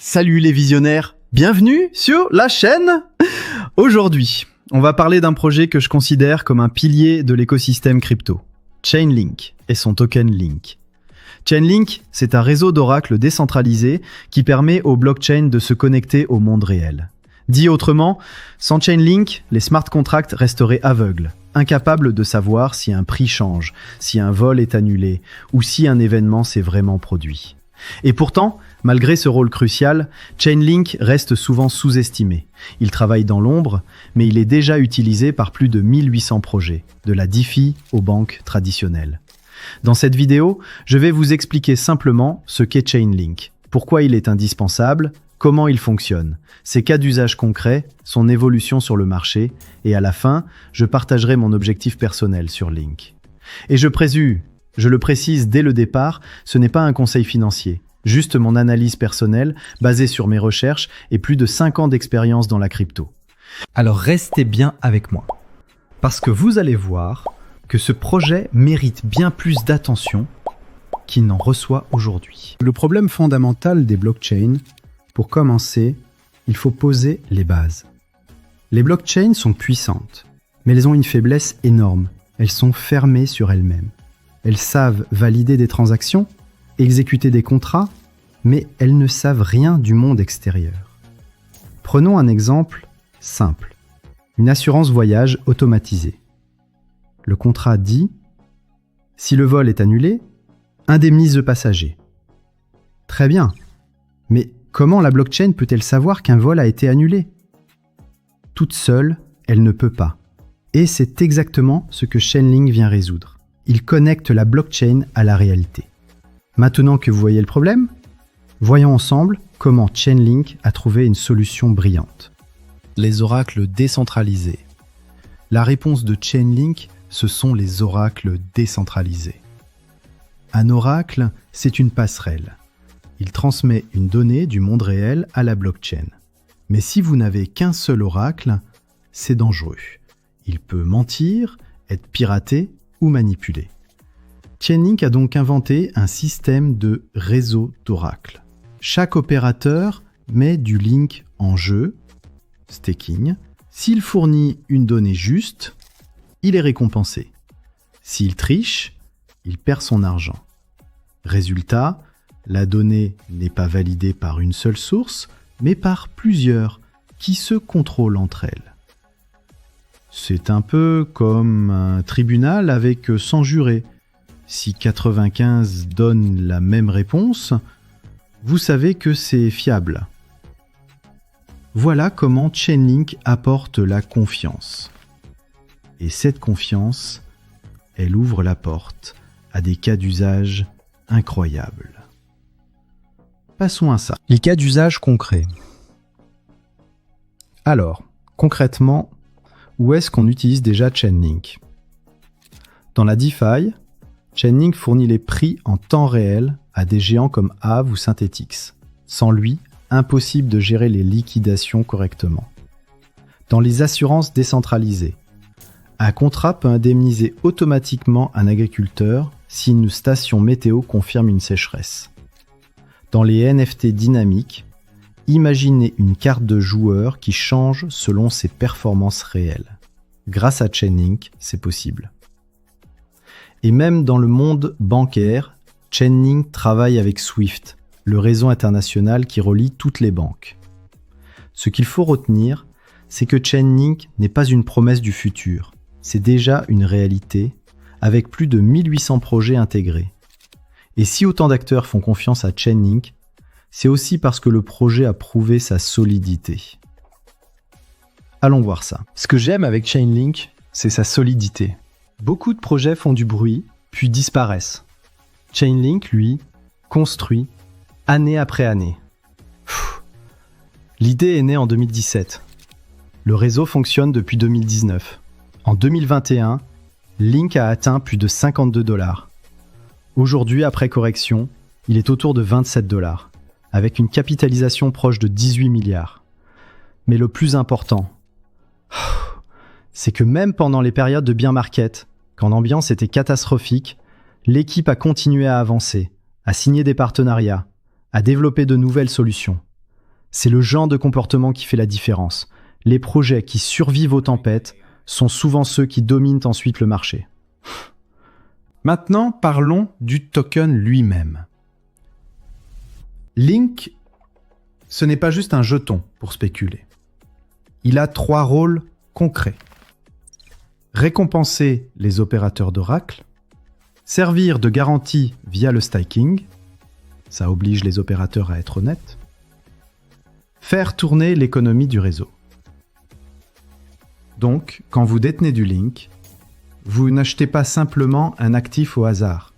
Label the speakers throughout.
Speaker 1: Salut les visionnaires, bienvenue sur la chaîne. Aujourd'hui, on va parler d'un projet que je considère comme un pilier de l'écosystème crypto, Chainlink et son token Link. Chainlink, c'est un réseau d'oracles décentralisé qui permet aux blockchains de se connecter au monde réel. Dit autrement, sans Chainlink, les smart contracts resteraient aveugles, incapables de savoir si un prix change, si un vol est annulé ou si un événement s'est vraiment produit. Et pourtant, malgré ce rôle crucial, Chainlink reste souvent sous-estimé. Il travaille dans l'ombre, mais il est déjà utilisé par plus de 1800 projets, de la DeFi aux banques traditionnelles. Dans cette vidéo, je vais vous expliquer simplement ce qu'est Chainlink, pourquoi il est indispensable, comment il fonctionne, ses cas d'usage concrets, son évolution sur le marché, et à la fin, je partagerai mon objectif personnel sur Link. Et je le précise dès le départ, ce n'est pas un conseil financier, juste mon analyse personnelle basée sur mes recherches et plus de 5 ans d'expérience dans la crypto. Alors restez bien avec moi, parce que vous allez voir que ce projet mérite bien plus d'attention qu'il n'en reçoit aujourd'hui. Le problème fondamental des blockchains, pour commencer, il faut poser les bases. Les blockchains sont puissantes, mais elles ont une faiblesse énorme. Elles sont fermées sur elles-mêmes. Elles savent valider des transactions, exécuter des contrats, mais elles ne savent rien du monde extérieur. Prenons un exemple simple. Une assurance voyage automatisée. Le contrat dit « Si le vol est annulé, indemnise le passager ». Très bien, mais comment la blockchain peut-elle savoir qu'un vol a été annulé ? Toute seule, elle ne peut pas. Et c'est exactement ce que Chainlink vient résoudre. Il connecte la blockchain à la réalité. Maintenant que vous voyez le problème, voyons ensemble comment Chainlink a trouvé une solution brillante. Les oracles décentralisés. La réponse de Chainlink, ce sont les oracles décentralisés. Un oracle, c'est une passerelle. Il transmet une donnée du monde réel à la blockchain. Mais si vous n'avez qu'un seul oracle, c'est dangereux. Il peut mentir, être piraté ou manipulé. Chainlink a donc inventé un système de réseau d'oracles. Chaque opérateur met du link en jeu, staking. S'il fournit une donnée juste, il est récompensé. S'il triche, il perd son argent. Résultat, la donnée n'est pas validée par une seule source, mais par plusieurs qui se contrôlent entre elles. C'est un peu comme un tribunal avec 100 jurés. Si 95 donnent la même réponse, vous savez que c'est fiable. Voilà comment Chainlink apporte la confiance. Et cette confiance, elle ouvre la porte à des cas d'usage incroyables. Passons à ça. Les cas d'usage concrets. Alors, concrètement, où est-ce qu'on utilise déjà Chainlink ? Dans la DeFi, Chainlink fournit les prix en temps réel à des géants comme Aave ou Synthetix. Sans lui, impossible de gérer les liquidations correctement. Dans les assurances décentralisées, un contrat peut indemniser automatiquement un agriculteur si une station météo confirme une sécheresse. Dans les NFT dynamiques, imaginez une carte de joueur qui change selon ses performances réelles. Grâce à Chainlink, c'est possible. Et même dans le monde bancaire, Chainlink travaille avec Swift, le réseau international qui relie toutes les banques. Ce qu'il faut retenir, c'est que Chainlink n'est pas une promesse du futur, c'est déjà une réalité, avec plus de 1800 projets intégrés. Et si autant d'acteurs font confiance à Chainlink, c'est aussi parce que le projet a prouvé sa solidité. Allons voir ça. Ce que j'aime avec Chainlink, c'est sa solidité. Beaucoup de projets font du bruit, puis disparaissent. Chainlink, lui, construit année après année. L'idée est née en 2017. Le réseau fonctionne depuis 2019. En 2021, Link a atteint plus de $52. Aujourd'hui, après correction, il est autour de $27, avec une capitalisation proche de 18 milliards. Mais le plus important, c'est que même pendant les périodes de bear market, quand l'ambiance était catastrophique, l'équipe a continué à avancer, à signer des partenariats, à développer de nouvelles solutions. C'est le genre de comportement qui fait la différence. Les projets qui survivent aux tempêtes sont souvent ceux qui dominent ensuite le marché. Maintenant, parlons du token lui-même. Link, ce n'est pas juste un jeton pour spéculer. Il a 3 rôles concrets. Récompenser les opérateurs d'Oracle, servir de garantie via le staking, ça oblige les opérateurs à être honnêtes, faire tourner l'économie du réseau. Donc, quand vous détenez du Link, vous n'achetez pas simplement un actif au hasard.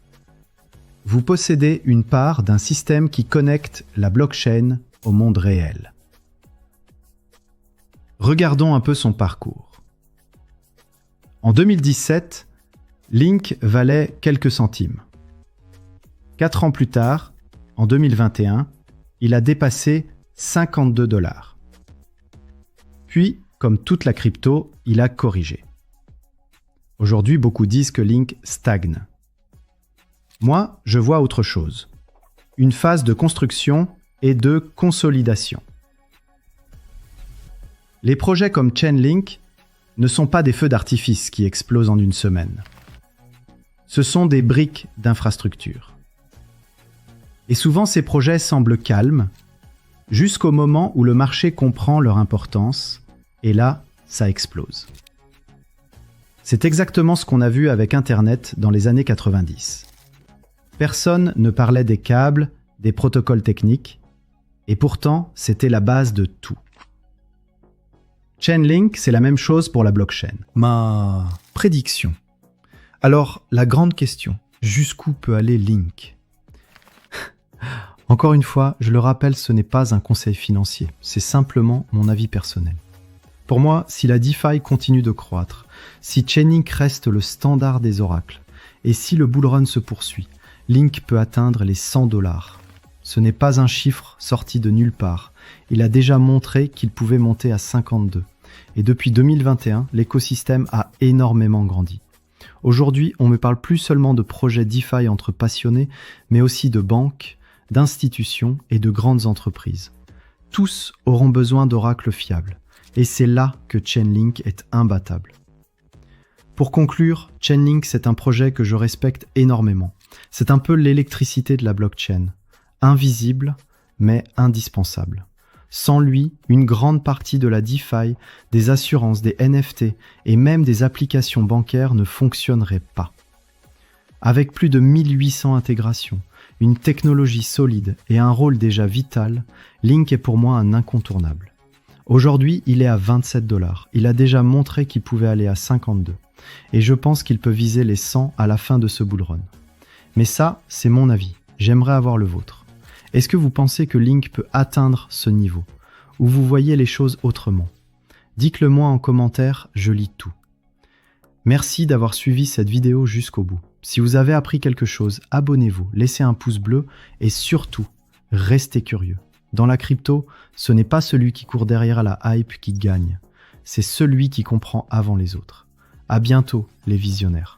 Speaker 1: Vous possédez une part d'un système qui connecte la blockchain au monde réel. Regardons un peu son parcours. En 2017, Link valait quelques centimes. 4 ans plus tard, en 2021, il a dépassé 52 $. Puis, comme toute la crypto, il a corrigé. Aujourd'hui, beaucoup disent que Link stagne. Moi, je vois autre chose. Une phase de construction et de consolidation. Les projets comme Chainlink ne sont pas des feux d'artifice qui explosent en une semaine. Ce sont des briques d'infrastructure. Et souvent, ces projets semblent calmes, jusqu'au moment où le marché comprend leur importance, et là, ça explose. C'est exactement ce qu'on a vu avec Internet dans les années 90. Personne ne parlait des câbles, des protocoles techniques, et pourtant, c'était la base de tout. Chainlink, c'est la même chose pour la blockchain. Ma prédiction. Alors, la grande question, jusqu'où peut aller Link ? Encore une fois, je le rappelle, ce n'est pas un conseil financier, c'est simplement mon avis personnel. Pour moi, si la DeFi continue de croître, si Chainlink reste le standard des oracles, et si le bullrun se poursuit, Link peut atteindre les 100 $. Ce n'est pas un chiffre sorti de nulle part. Il a déjà montré qu'il pouvait monter à 52. Et depuis 2021, l'écosystème a énormément grandi. Aujourd'hui, on me parle plus seulement de projets DeFi entre passionnés, mais aussi de banques, d'institutions et de grandes entreprises. Tous auront besoin d'oracles fiables. Et c'est là que Chainlink est imbattable. Pour conclure, Chainlink, c'est un projet que je respecte énormément. C'est un peu l'électricité de la blockchain. Invisible, mais indispensable. Sans lui, une grande partie de la DeFi, des assurances, des NFT et même des applications bancaires ne fonctionneraient pas. Avec plus de 1800 intégrations, une technologie solide et un rôle déjà vital, Link est pour moi un incontournable. Aujourd'hui, il est à 27 $. Il a déjà montré qu'il pouvait aller à 52. Et je pense qu'il peut viser les 100 à la fin de ce bullrun. Mais ça, c'est mon avis. J'aimerais avoir le vôtre. Est-ce que vous pensez que Link peut atteindre ce niveau? Ou vous voyez les choses autrement? Dites-le moi en commentaire, je lis tout. Merci d'avoir suivi cette vidéo jusqu'au bout. Si vous avez appris quelque chose, abonnez-vous, laissez un pouce bleu et surtout, restez curieux. Dans la crypto, ce n'est pas celui qui court derrière la hype qui gagne, c'est celui qui comprend avant les autres. À bientôt, les visionnaires.